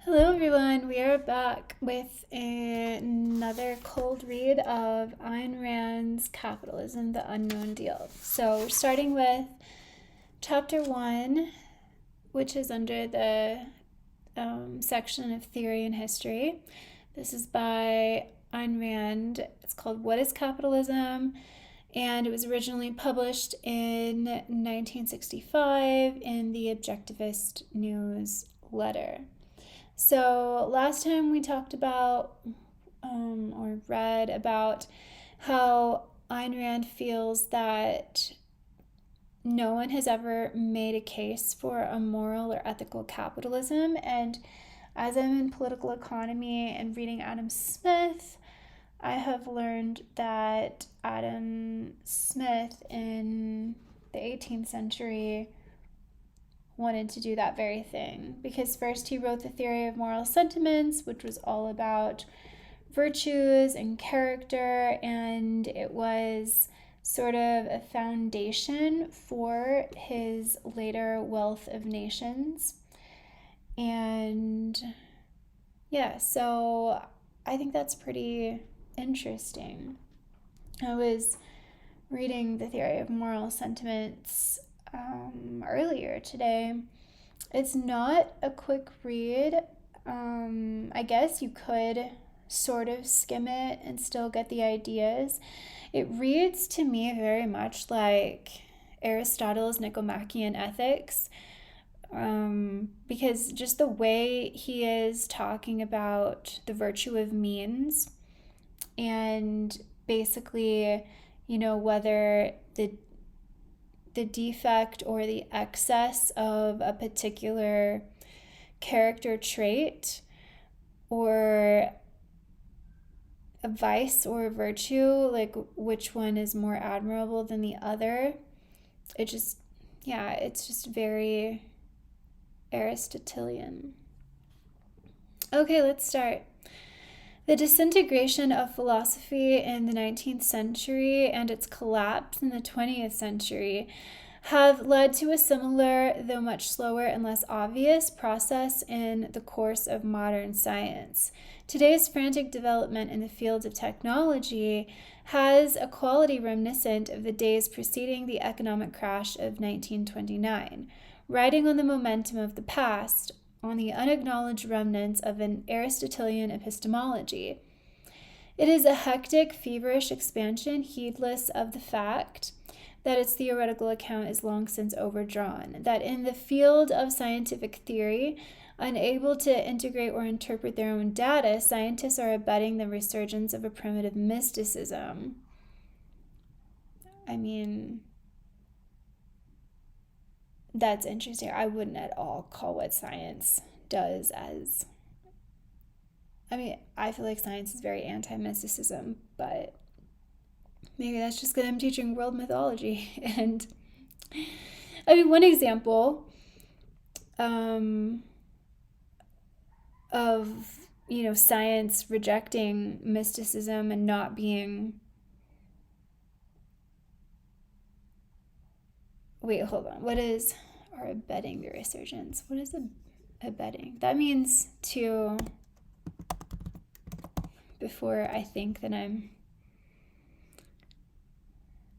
Hello, everyone. We are back with another cold read of Ayn Rand's Capitalism, the Unknown Deal. So, we're starting with chapter 1, which is under the section of theory and history. This is by Ayn Rand. It's called What is Capitalism? And it was originally published in 1965 in the Objectivist newsletter. So last time we talked about or read about how Ayn Rand feels that no one has ever made a case for a moral or ethical capitalism. And as I'm in political economy and reading Adam Smith, I have learned that Adam Smith in the 18th century wanted to do that very thing, because first he wrote the theory of moral sentiments, which was all about virtues and character, and it was sort of a foundation for his later Wealth of Nations. And yeah, so I think that's pretty interesting. I was reading the theory of moral sentiments earlier today. It's not a quick read. I guess you could sort of skim it and still get the ideas. It reads to me very much like Aristotle's Nicomachean Ethics, because just the way he is talking about the virtue of means and basically, whether the defect or the excess of a particular character trait or a vice or a virtue, like which one is more admirable than the other. It's just very Aristotelian. Okay, let's start. The disintegration of philosophy in the 19th century and its collapse in the 20th century have led to a similar, though much slower and less obvious, process in the course of modern science. Today's frantic development in the field of technology has a quality reminiscent of the days preceding the economic crash of 1929. Riding on the momentum of the past, on the unacknowledged remnants of an Aristotelian epistemology. It is a hectic, feverish expansion, heedless of the fact that its theoretical account is long since overdrawn, that in the field of scientific theory, unable to integrate or interpret their own data, scientists are abetting the resurgence of a primitive mysticism. I mean, that's interesting. I wouldn't at all call what science does as... I feel like science is very anti-mysticism, but maybe that's just because I'm teaching world mythology. And one example of, science rejecting mysticism and not being... Wait, hold on. What is... or abetting the resurgence? What is abetting? That means to... Before I think that I'm...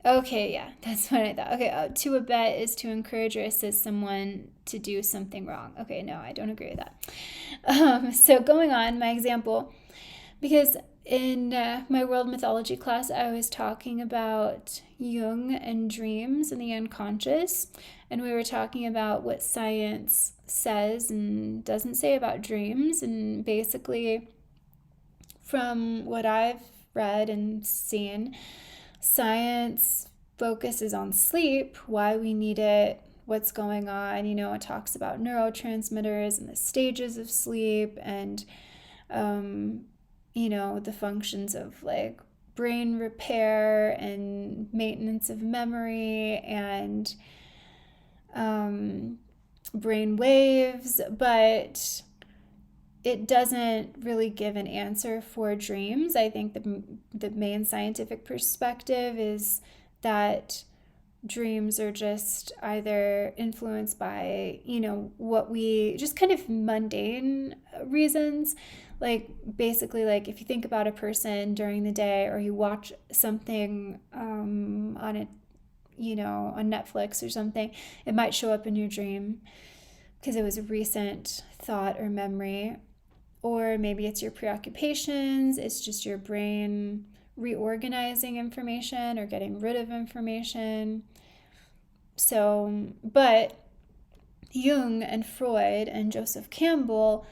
Okay, yeah, that's what I thought. Okay, to abet is to encourage or assist someone to do something wrong. Okay, no, I don't agree with that. So going on, my example, because in my world mythology class, I was talking about Jung and dreams and the unconscious, and we were talking about what science says and doesn't say about dreams, and basically, from what I've read and seen, science focuses on sleep, why we need it, what's going on. It talks about neurotransmitters and the stages of sleep and, the functions of like brain repair and maintenance of memory and brain waves, but it doesn't really give an answer for dreams. I think the main scientific perspective is that dreams are just either influenced by, what we just kind of mundane reasons. Like basically, like if you think about a person during the day, or you watch something on on Netflix or something, it might show up in your dream because it was a recent thought or memory. Or maybe it's your preoccupations, it's just your brain reorganizing information or getting rid of information. So, but Jung and Freud and Joseph Campbell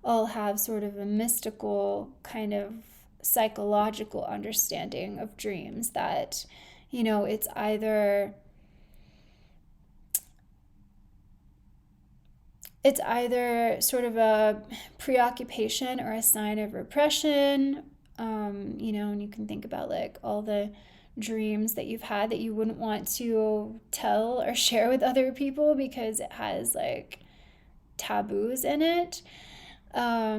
all have sort of a mystical kind of psychological understanding of dreams that, it's either sort of a preoccupation or a sign of repression, and you can think about like all the dreams that you've had that you wouldn't want to tell or share with other people because it has like taboos in it, or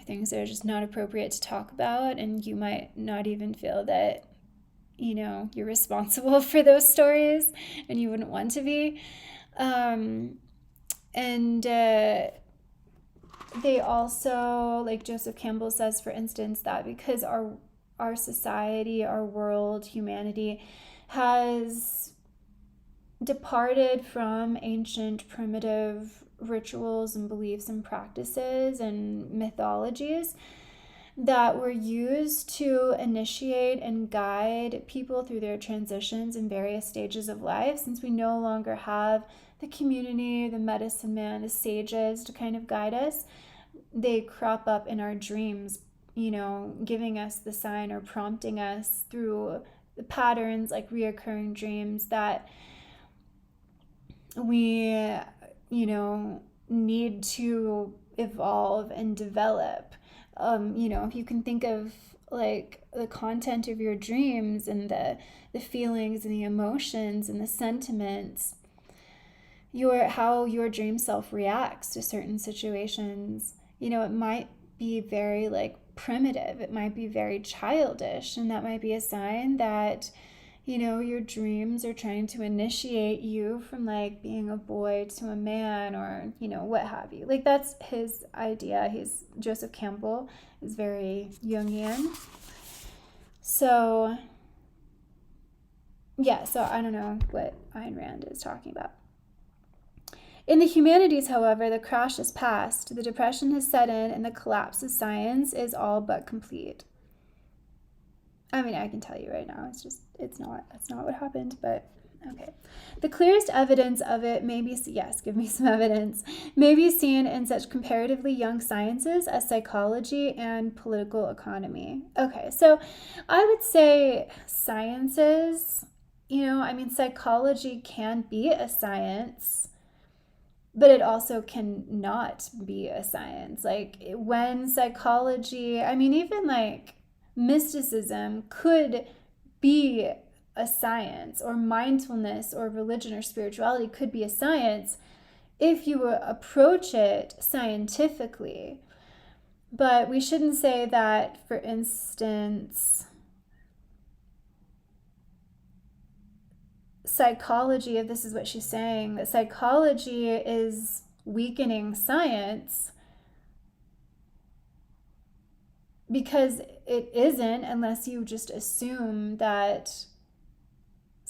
things that are just not appropriate to talk about, and you might not even feel that you're responsible for those stories, and you wouldn't want to be. And they also, like Joseph Campbell says, for instance, that because our society, our world, humanity has departed from ancient primitive rituals and beliefs and practices and mythologies that were used to initiate and guide people through their transitions in various stages of life, since we no longer have the community, the medicine man, the sages to kind of guide us, they crop up in our dreams, giving us the sign or prompting us through the patterns, like reoccurring dreams that we, need to evolve and develop. If you can think of like the content of your dreams and the feelings and the emotions and the sentiments, how your dream self reacts to certain situations, it might be very like primitive, it might be very childish, and that might be a sign that your dreams are trying to initiate you from like being a boy to a man, or what have you. Like that's his idea. Joseph Campbell is very Jungian. So I don't know what Ayn Rand is talking about. In the humanities, however, the crash is past, the depression has set in, and the collapse of science is all but complete. I mean, I can tell you right now, that's not what happened, but okay. The clearest evidence of it may be, yes, give me some evidence, may be seen in such comparatively young sciences as psychology and political economy. Okay, so I would say sciences, psychology can be a science, but it also can not be a science. Like when psychology, even like mysticism could be a science, or mindfulness or religion or spirituality could be a science if you approach it scientifically. But we shouldn't say that, for instance, psychology, if this is what she's saying, that psychology is weakening science, because it isn't, unless you just assume that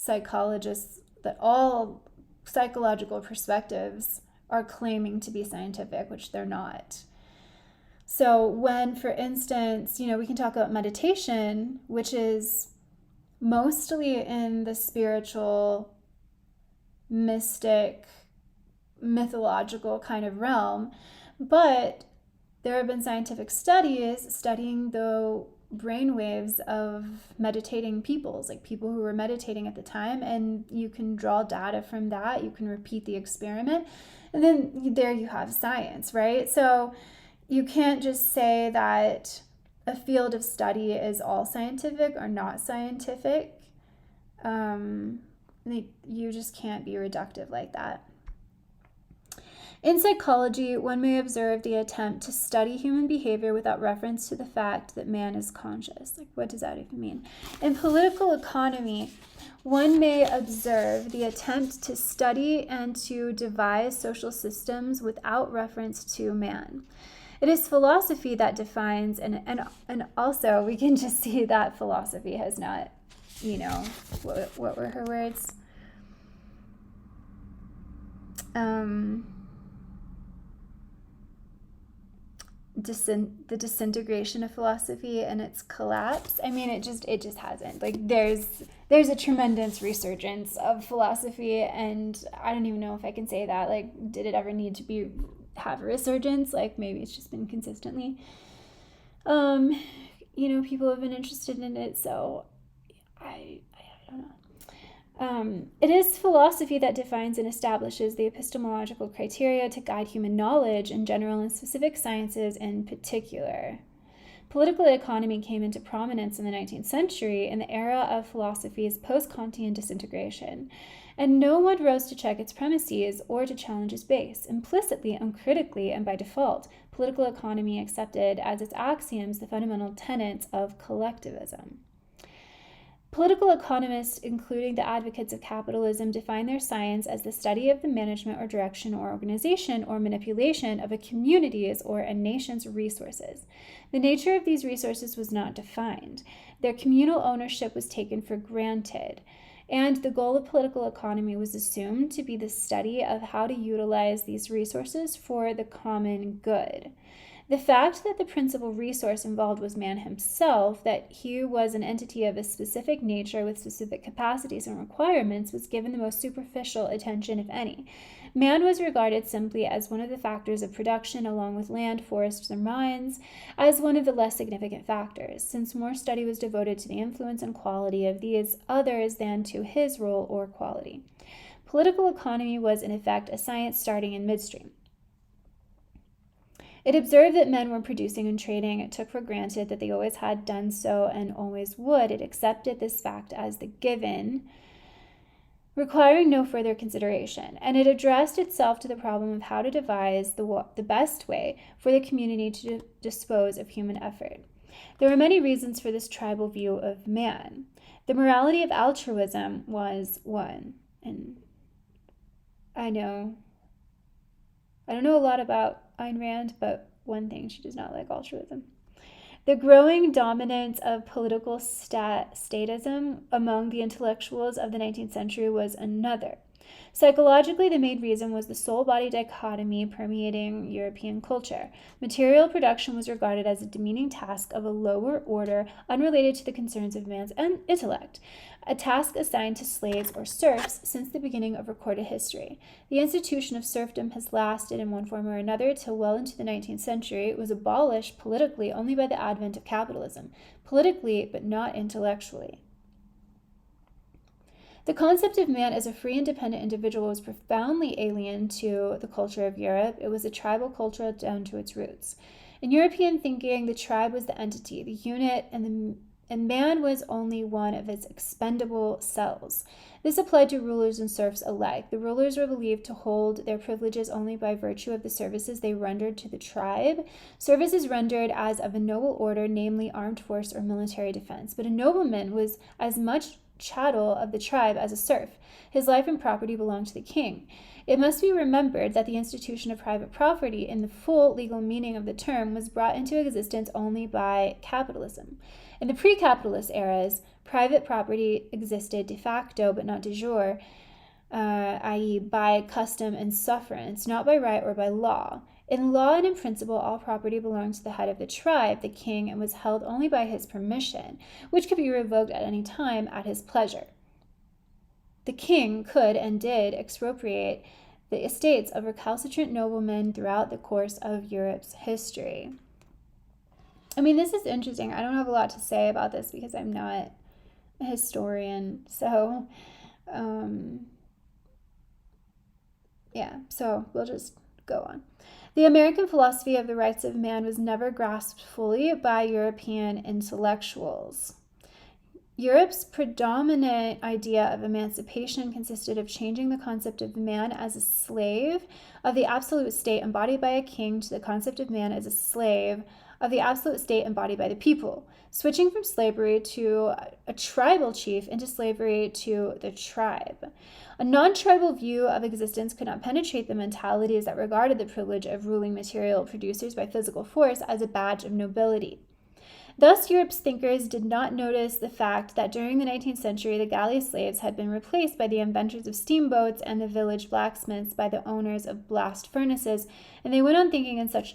that all psychological perspectives are claiming to be scientific, which they're not. So when, for instance, we can talk about meditation, which is mostly in the spiritual, mystic, mythological kind of realm, but there have been scientific studies studying the brainwaves of meditating peoples, like people who were meditating at the time, and you can draw data from that, you can repeat the experiment, and then there you have science, right? So you can't just say that a field of study is all scientific or not scientific. You just can't be reductive like that. In psychology, one may observe the attempt to study human behavior without reference to the fact that man is conscious. Like, what does that even mean? In political economy, one may observe the attempt to study and to devise social systems without reference to man. It is philosophy that defines, and also we can just see that philosophy has not, what were her words? The disintegration of philosophy and its collapse. I mean, it just hasn't. Like, there's a tremendous resurgence of philosophy, and I don't even know if I can say that. Like, did it ever need to have a resurgence? Like, maybe it's just been consistently. People have been interested in it, so I don't know. It is philosophy that defines and establishes the epistemological criteria to guide human knowledge in general and specific sciences in particular. Political economy came into prominence in the 19th century in the era of philosophy's post-Kantian disintegration, and no one rose to check its premises or to challenge its base. Implicitly, uncritically, and by default, political economy accepted as its axioms the fundamental tenets of collectivism. Political economists, including the advocates of capitalism, define their science as the study of the management or direction or organization or manipulation of a community's or a nation's resources. The nature of these resources was not defined. Their communal ownership was taken for granted, and the goal of political economy was assumed to be the study of how to utilize these resources for the common good. The fact that the principal resource involved was man himself, that he was an entity of a specific nature with specific capacities and requirements, was given the most superficial attention, if any. Man was regarded simply as one of the factors of production, along with land, forests, and mines, as one of the less significant factors, since more study was devoted to the influence and quality of these others than to his role or quality. Political economy was, in effect, a science starting in midstream. It observed that men were producing and trading. It took for granted that they always had done so and always would. It accepted this fact as the given, requiring no further consideration. And it addressed itself to the problem of how to devise the best way for the community to dispose of human effort. There were many reasons for this tribal view of man. The morality of altruism was one. And I don't know a lot about Ayn Rand, but one thing, she does not like altruism. The growing dominance of political statism among the intellectuals of the 19th century was another. Psychologically, the main reason was the soul-body dichotomy permeating European culture. Material production was regarded as a demeaning task of a lower order, unrelated to the concerns of man's intellect, a task assigned to slaves or serfs since the beginning of recorded history. The institution of serfdom has lasted in one form or another till well into the 19th century. It was abolished politically only by the advent of capitalism, politically but not intellectually. The concept of man as a free, independent individual was profoundly alien to the culture of Europe. It was a tribal culture down to its roots. In European thinking, the tribe was the entity, the unit, and man was only one of its expendable cells. This applied to rulers and serfs alike. The rulers were believed to hold their privileges only by virtue of the services they rendered to the tribe, services rendered as of a noble order, namely armed force or military defense. But a nobleman was as much chattel of the tribe as a serf. His life and property belonged to the king. It must be remembered that the institution of private property, in the full legal meaning of the term, was brought into existence only by capitalism. In the pre-capitalist eras, private property existed de facto but not de jure, i.e. by custom and sufferance, not by right or by law. In law and in principle, all property belonged to the head of the tribe, the king, and was held only by his permission, which could be revoked at any time at his pleasure. The king could and did expropriate the estates of recalcitrant noblemen throughout the course of Europe's history. I mean, this is interesting. I don't have a lot to say about this because I'm not a historian. So, so we'll just go on. The American philosophy of the rights of man was never grasped fully by European intellectuals. Europe's predominant idea of emancipation consisted of changing the concept of man as a slave of the absolute state embodied by a king to the concept of man as a slave of the absolute state embodied by the people, switching from slavery to a tribal chief into slavery to the tribe. A non-tribal view of existence could not penetrate the mentalities that regarded the privilege of ruling material producers by physical force as a badge of nobility. Thus, Europe's thinkers did not notice the fact that during the 19th century, the galley slaves had been replaced by the inventors of steamboats and the village blacksmiths by the owners of blast furnaces, and they went on thinking in such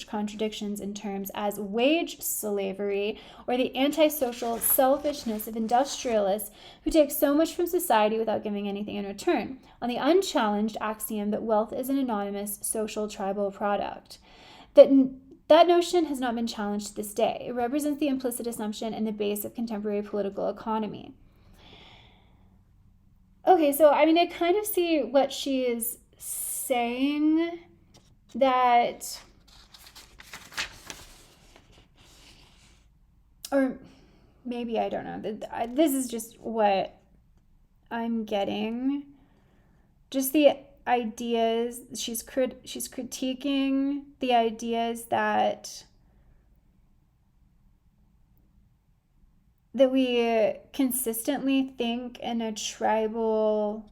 contradictions in terms as wage slavery or the antisocial selfishness of industrialists who take so much from society without giving anything in return, on the unchallenged axiom that wealth is an anonymous social tribal product. That notion has not been challenged to this day. It represents the implicit assumption and the base of contemporary political economy. Okay, so I kind of see what she is saying, that, or maybe I don't know. This is just what I'm getting. Just the ideas, she's critiquing the ideas that we consistently think in a tribal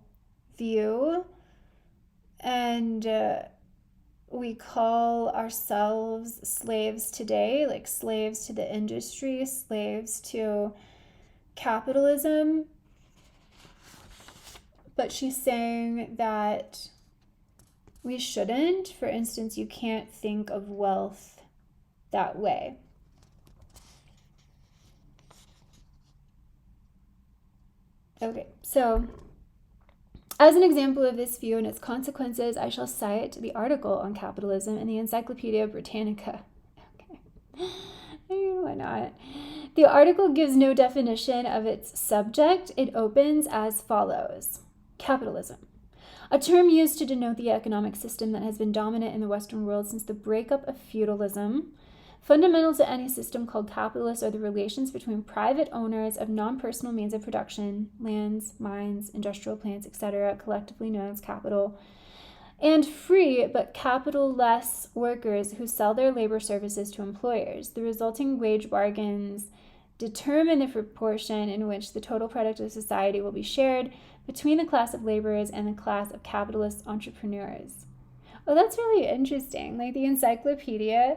view, and we call ourselves slaves today, like slaves to the industry, slaves to capitalism. But she's saying that we shouldn't. For instance, you can't think of wealth that way. Okay, so as an example of this view and its consequences, I shall cite the article on capitalism in the Encyclopedia Britannica. Okay. Why not? The article gives no definition of its subject. It opens as follows. Capitalism, a term used to denote the economic system that has been dominant in the Western world since the breakup of feudalism. Fundamental to any system called capitalist are the relations between private owners of non-personal means of production, lands, mines, industrial plants, etc., collectively known as capital, and free but capital-less workers who sell their labor services to employers. The resulting wage bargains determine the proportion in which the total product of society will be shared between the class of laborers and the class of capitalist entrepreneurs. Oh, that's really interesting. Like the encyclopedia,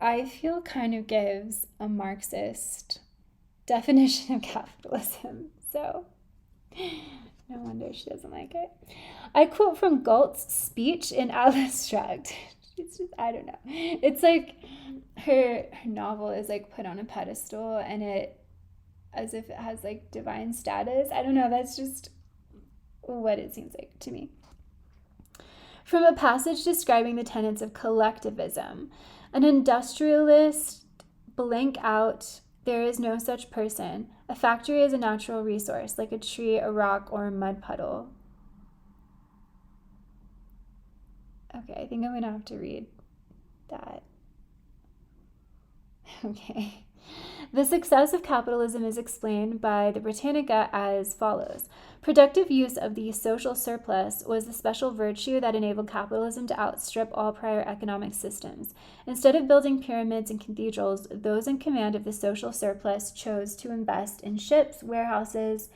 I feel, kind of gives a Marxist definition of capitalism. So no wonder she doesn't like it. I quote from Galt's speech in Atlas Shrugged. It's just, I don't know. It's like her novel is like put on a pedestal and it, as if it has like divine status. I don't know. That's just what it seems like to me. From a passage describing the tenets of collectivism, an industrialist blank out, there is no such person. A factory is a natural resource, like a tree, a rock, or a mud puddle. Okay, I think I'm going to have to read that. Okay. The success of capitalism is explained by the Britannica as follows. Productive use of the social surplus was the special virtue that enabled capitalism to outstrip all prior economic systems. Instead of building pyramids and cathedrals, those in command of the social surplus chose to invest in ships, warehouses,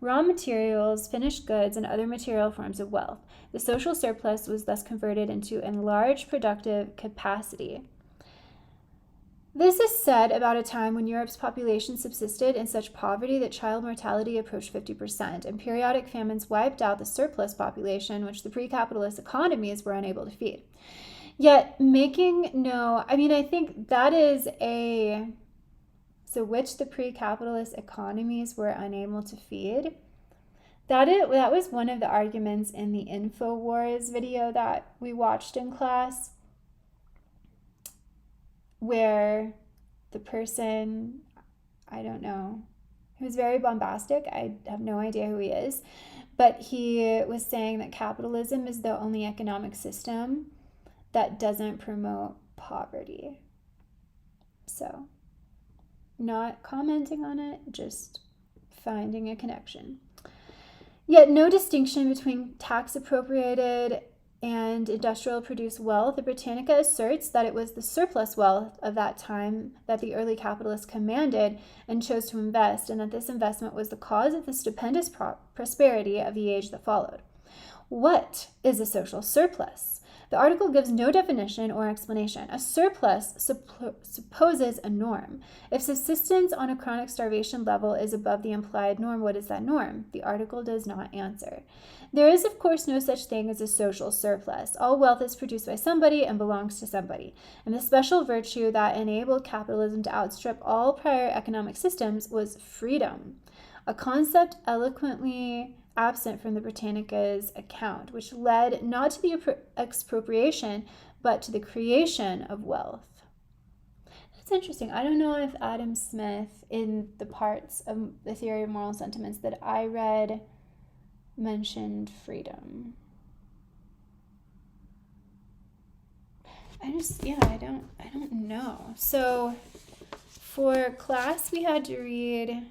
raw materials, finished goods, and other material forms of wealth. The social surplus was thus converted into enlarged productive capacity. This is said about a time when Europe's population subsisted in such poverty that child mortality approached 50%, and periodic famines wiped out the surplus population, which the pre-capitalist economies were unable to feed. Yet I think that is which the pre-capitalist economies were unable to feed. That was one of the arguments in the InfoWars video that we watched in class, where the person, I don't know, he was very bombastic. I have no idea who he is, but he was saying that capitalism is the only economic system that doesn't promote poverty. So, not commenting on it, just finding a connection. Yet no distinction between tax-appropriated and industrial produced wealth, the Britannica asserts that it was the surplus wealth of that time that the early capitalists commanded and chose to invest, and that this investment was the cause of the stupendous prosperity of the age that followed. What is a social surplus? The article gives no definition or explanation. A surplus supposes a norm. If subsistence on a chronic starvation level is above the implied norm, what is that norm? The article does not answer. There is, of course, no such thing as a social surplus. All wealth is produced by somebody and belongs to somebody. And the special virtue that enabled capitalism to outstrip all prior economic systems was freedom, a concept eloquently absent from the Britannica's account, which led not to the expropriation, but to the creation of wealth. That's interesting. I don't know if Adam Smith, in the parts of the theory of moral sentiments that I read, mentioned freedom. I don't know. So for class, we had to read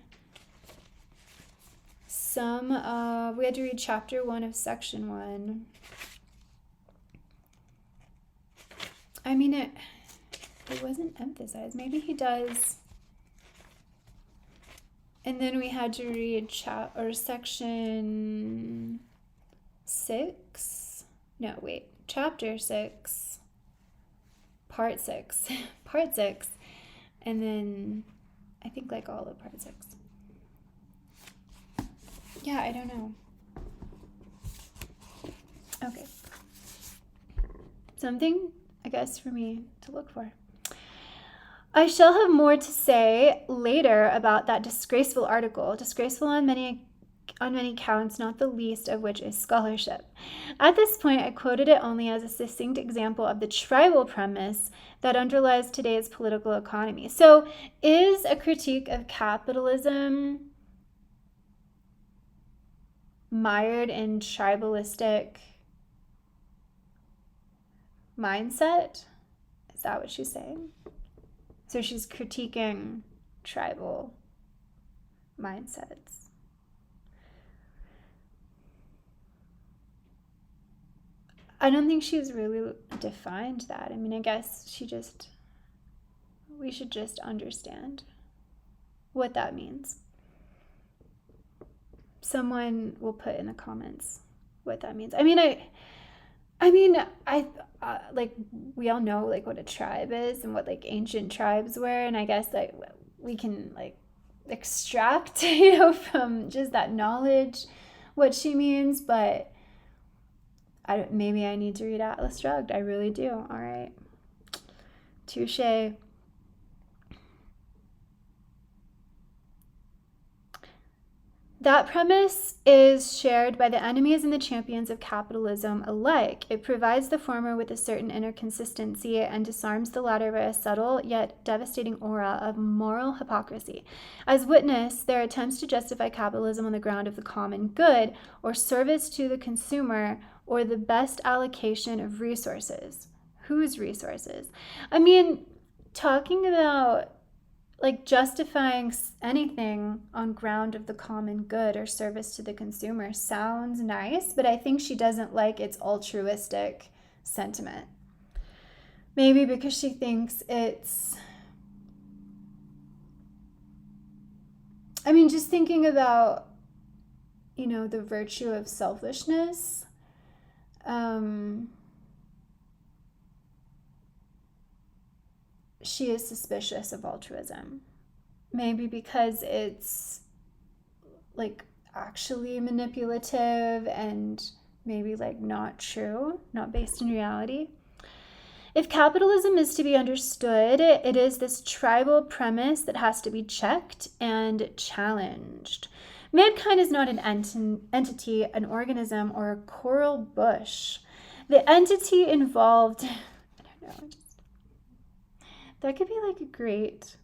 chapter 1 of section 1. I mean, it wasn't emphasized. Maybe he does. And then we had to read section 6. No, wait. Chapter 6. Part 6. Part 6. And then I think like all of part 6. Yeah, I don't know. Okay. Something, I guess, for me to look for. I shall have more to say later about that disgraceful article, disgraceful on many counts, not the least of which is scholarship. At this point, I quoted it only as a succinct example of the tribal premise that underlies today's political economy. So, is a critique of capitalism mired in tribalistic mindset? Is that what she's saying? So she's critiquing tribal mindsets. I don't think she's really defined that. I mean, I guess we should just understand what that means. Someone will put in the comments what that means. I mean, like, we all know like what a tribe is and what like ancient tribes were, and I guess like we can like extract from just that knowledge what she means, but maybe I need to read Atlas Shrugged. I really do. All right, touche. That premise is shared by the enemies and the champions of capitalism alike. It provides the former with a certain inner consistency and disarms the latter by a subtle yet devastating aura of moral hypocrisy. As witness their attempts to justify capitalism on the ground of the common good, or service to the consumer, or the best allocation of resources. Whose resources? I mean, talking about like justifying anything on ground of the common good or service to the consumer sounds nice, but I think she doesn't like its altruistic sentiment. Maybe because she thinks it's, I mean, just thinking about, the virtue of selfishness. She is suspicious of altruism. Maybe because it's like actually manipulative and maybe like not true, not based in reality. If capitalism is to be understood, it is this tribal premise that has to be checked and challenged. Mankind is not an entity, an organism, or a coral bush. The entity involved, I don't know, that could be like a great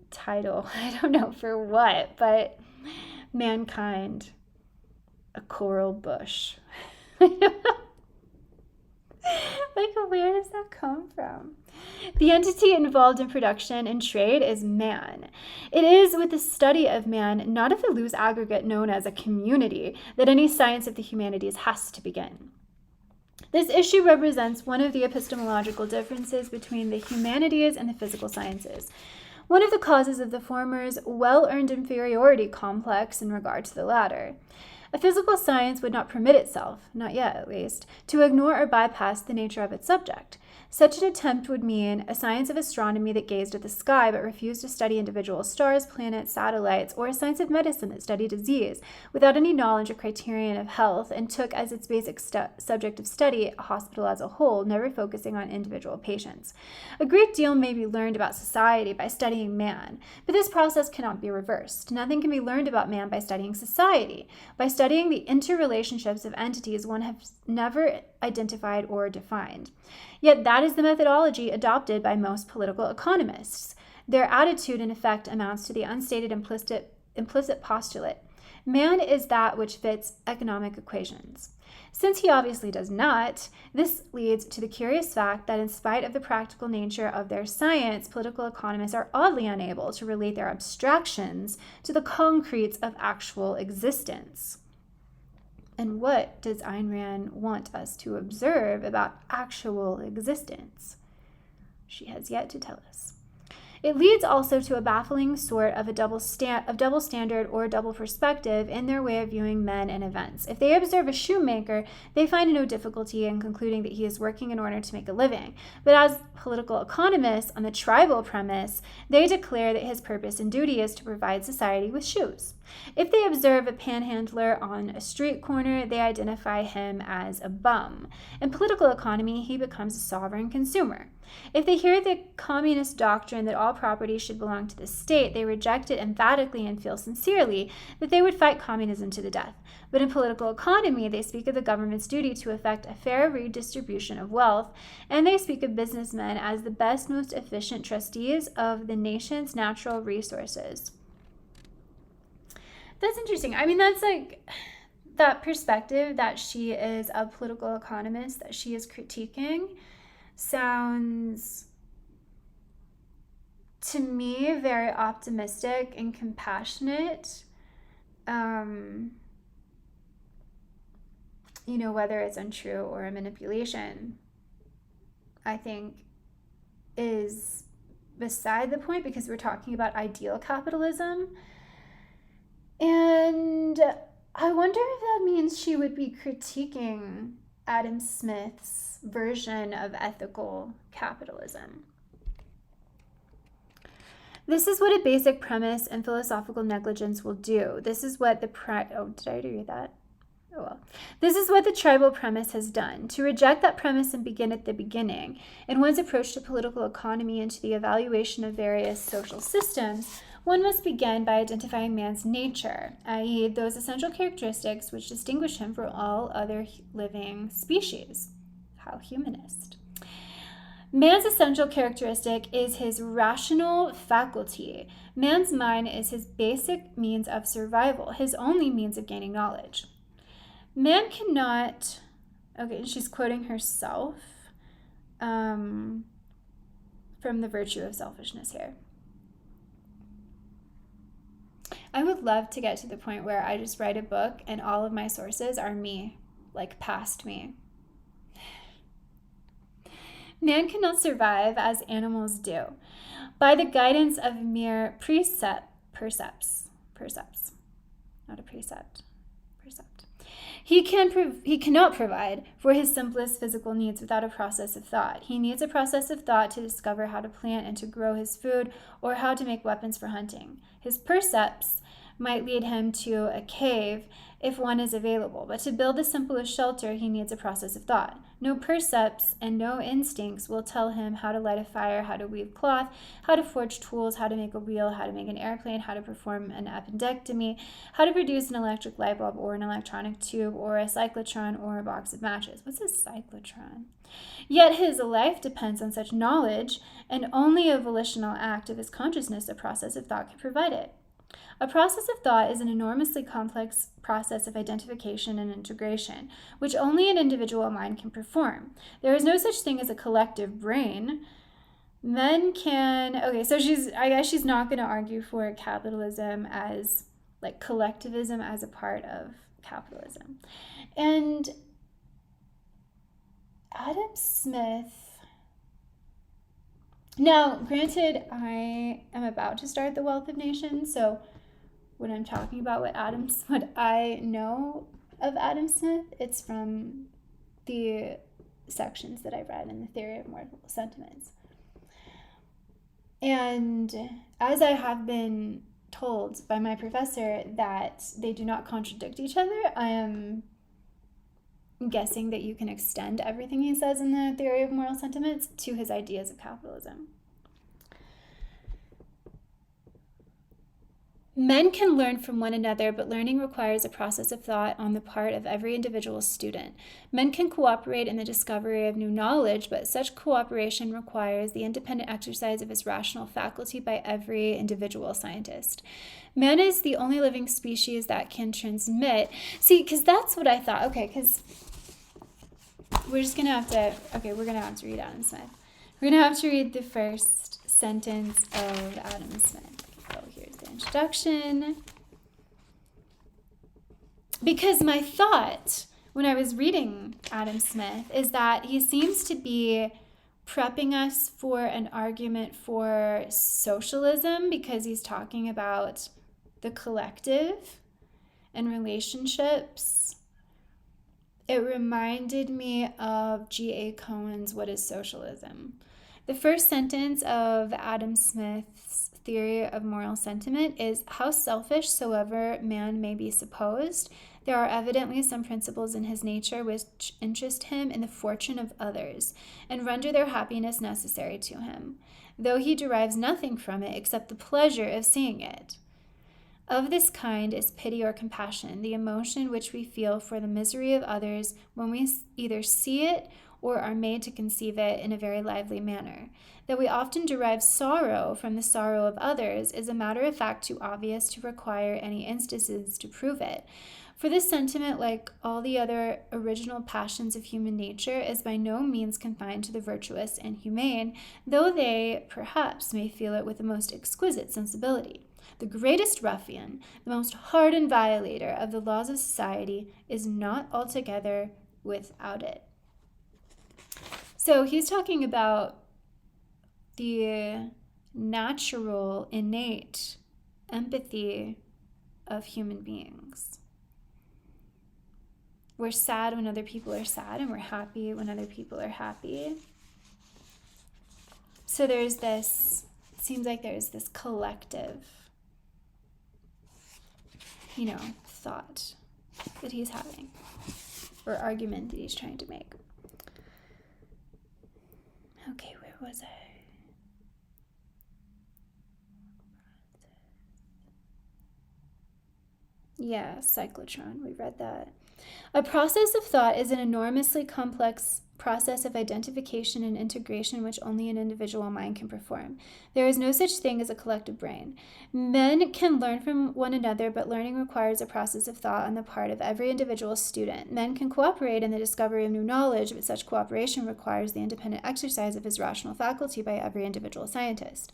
title. I don't know for what, but mankind, a coral bush. Like, where does that come from? The entity involved in production and trade is man. It is with the study of man, not of the loose aggregate known as a community, that any science of the humanities has to begin. This issue represents one of the epistemological differences between the humanities and the physical sciences. One of the causes of the former's well-earned inferiority complex in regard to the latter. A physical science would not permit itself, not yet at least, to ignore or bypass the nature of its subject. Such an attempt would mean a science of astronomy that gazed at the sky but refused to study individual stars, planets, satellites, or a science of medicine that studied disease without any knowledge or criterion of health and took as its basic subject of study a hospital as a whole, never focusing on individual patients. A great deal may be learned about society by studying man, but this process cannot be reversed. Nothing can be learned about man by studying society. By studying the interrelationships of entities one has never identified or defined. Yet that is the methodology adopted by most political economists. Their attitude, in effect, amounts to the unstated implicit postulate: man is that which fits economic equations. Since he obviously does not, this leads to the curious fact that in spite of the practical nature of their science, political economists are oddly unable to relate their abstractions to the concretes of actual existence. And what does Ayn Rand want us to observe about actual existence? She has yet to tell us. It leads also to a baffling sort of double standard or double perspective in their way of viewing men and events. If they observe a shoemaker, they find no difficulty in concluding that he is working in order to make a living. But as political economists, on the tribal premise, they declare that his purpose and duty is to provide society with shoes. If they observe a panhandler on a street corner, they identify him as a bum. In political economy, he becomes a sovereign consumer. If they hear the communist doctrine that all property should belong to the state, they reject it emphatically and feel sincerely that they would fight communism to the death. But in political economy, they speak of the government's duty to effect a fair redistribution of wealth, and they speak of businessmen as the best, most efficient trustees of the nation's natural resources. That's interesting. I mean, that's like that perspective that she is a political economist, that she is critiquing, sounds to me very optimistic and compassionate. Whether it's untrue or a manipulation, I think is beside the point, because we're talking about ideal capitalism. And I wonder if that means she would be critiquing Adam Smith's version of ethical capitalism. This is what a basic premise in philosophical negligence will do. This is what did I read that? Oh well. This is what the tribal premise has done. To reject that premise and begin at the beginning, in one's approach to political economy and to the evaluation of various social systems, one must begin by identifying man's nature, i.e., those essential characteristics which distinguish him from all other living species. How humanist. Man's essential characteristic is his rational faculty. Man's mind is his basic means of survival, his only means of gaining knowledge. Man cannot, she's quoting herself from The Virtue of Selfishness here. I would love to get to the point where I just write a book and all of my sources are me, like past me. Man cannot survive as animals do, by the guidance of mere percepts, not a precept, percept. He cannot provide for his simplest physical needs without a process of thought. He needs a process of thought to discover how to plant and to grow his food or how to make weapons for hunting. His percepts might lead him to a cave if one is available, but to build the simplest shelter, he needs a process of thought. No percepts and no instincts will tell him how to light a fire, how to weave cloth, how to forge tools, how to make a wheel, how to make an airplane, how to perform an appendectomy, how to produce an electric light bulb or an electronic tube or a cyclotron or a box of matches. What's a cyclotron? Yet his life depends on such knowledge, and only a volitional act of his consciousness, a process of thought, can provide it. A process of thought is an enormously complex process of identification and integration, which only an individual mind can perform. There is no such thing as a collective brain. Men can, so I guess she's not going to argue for capitalism as, like, collectivism as a part of capitalism. And Adam Smith. Now, granted, I am about to start The Wealth of Nations, so when I'm talking about what I know of Adam Smith, it's from the sections that I read in the Theory of Moral Sentiments. And as I have been told by my professor that they do not contradict each other, I am guessing that you can extend everything he says in the Theory of Moral Sentiments to his ideas of capitalism. Men can learn from one another, but learning requires a process of thought on the part of every individual student. Men can cooperate in the discovery of new knowledge, but such cooperation requires the independent exercise of his rational faculty by every individual scientist. Man is the only living species that can transmit. See, because that's what I thought. Okay, because we're going to have to read Adam Smith. We're going to have to read the first sentence of Adam Smith. Oh, here's the introduction. Because my thought when I was reading Adam Smith is that he seems to be prepping us for an argument for socialism, because he's talking about the collective and relationships. It reminded me of G.A. Cohen's What is Socialism? The first sentence of Adam Smith's Theory of Moral Sentiment is, how selfish soever man may be supposed, there are evidently some principles in his nature which interest him in the fortune of others, and render their happiness necessary to him, though he derives nothing from it except the pleasure of seeing it. Of this kind is pity or compassion, the emotion which we feel for the misery of others when we either see it or are made to conceive it in a very lively manner. That we often derive sorrow from the sorrow of others is a matter of fact too obvious to require any instances to prove it. For this sentiment, like all the other original passions of human nature, is by no means confined to the virtuous and humane, though they, perhaps, may feel it with the most exquisite sensibility. The greatest ruffian, the most hardened violator of the laws of society, is not altogether without it. So he's talking about the natural, innate empathy of human beings. We're sad when other people are sad, and we're happy when other people are happy. So it seems like there's this collective, thought that he's having, or argument that he's trying to make. Okay, where was I? Yeah, cyclotron, we read that. A process of thought is an enormously complex process of identification and integration which only an individual mind can perform. There is no such thing as a collective brain. Men can learn from one another, but learning requires a process of thought on the part of every individual student. Men can cooperate in the discovery of new knowledge, but such cooperation requires the independent exercise of his rational faculty by every individual scientist.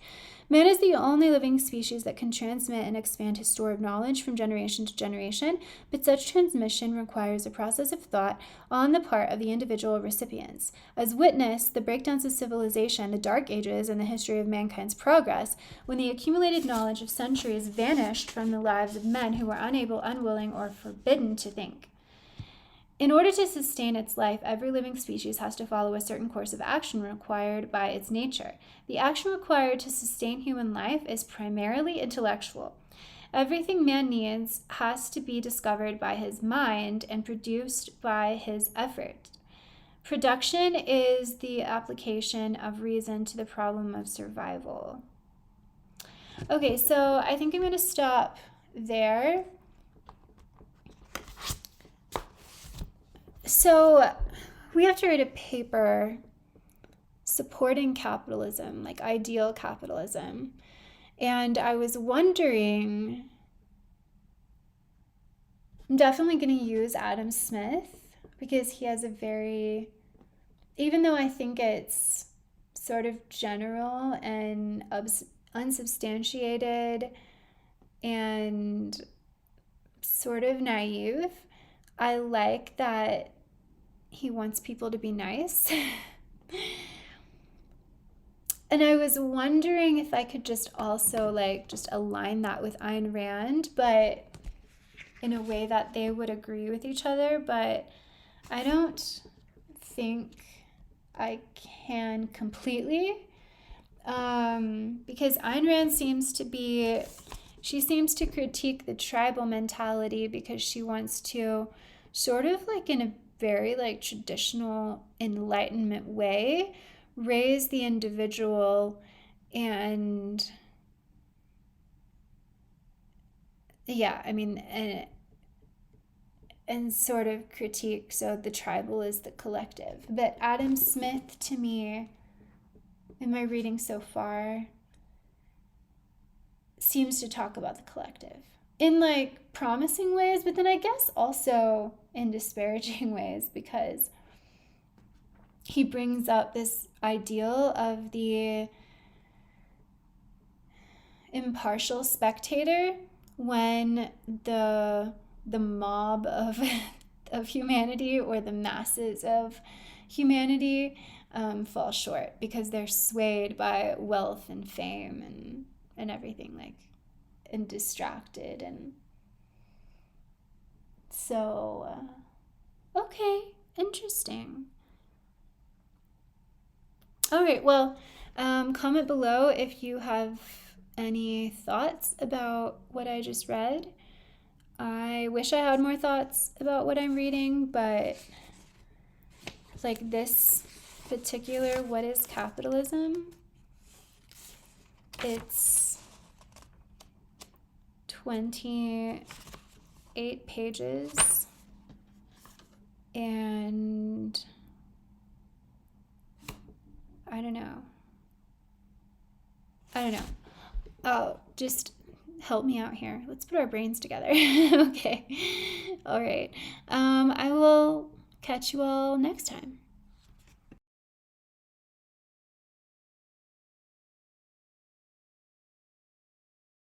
Man is the only living species that can transmit and expand his store of knowledge from generation to generation, but such transmission requires a process of thought on the part of the individual recipients. As witness the breakdowns of civilization, the Dark Ages, and the history of mankind's progress, when the accumulated knowledge of centuries vanished from the lives of men who were unable, unwilling, or forbidden to think. In order to sustain its life, every living species has to follow a certain course of action required by its nature. The action required to sustain human life is primarily intellectual. Everything man needs has to be discovered by his mind and produced by his effort. Production is the application of reason to the problem of survival. Okay, so I think I'm going to stop there. So we have to write a paper supporting capitalism, like ideal capitalism. And I was wondering, I'm definitely going to use Adam Smith because he has even though I think it's sort of general and unsubstantiated and sort of naive, I like that he wants people to be nice. And I was wondering if I could just also like just align that with Ayn Rand, but in a way that they would agree with each other. But I don't think I can completely, because Ayn Rand seems to critique the tribal mentality because she wants to sort of like in a very like traditional Enlightenment way raise the individual and and sort of critique so the tribal is the collective. But Adam Smith, to me, in my reading so far, seems to talk about the collective in like promising ways, but then I guess also in disparaging ways, because he brings up this ideal of the impartial spectator when the mob of of humanity, or the masses of humanity, fall short because they're swayed by wealth and fame and everything, like, and distracted. And so okay, interesting. All right, well, comment below if you have any thoughts about what I just read. I wish I had more thoughts about what I'm reading, but like this particular What is Capitalism? It's 28 pages, and I don't know. Oh, just help me out here. Let's put our brains together. Okay. All right. I will catch you all next time.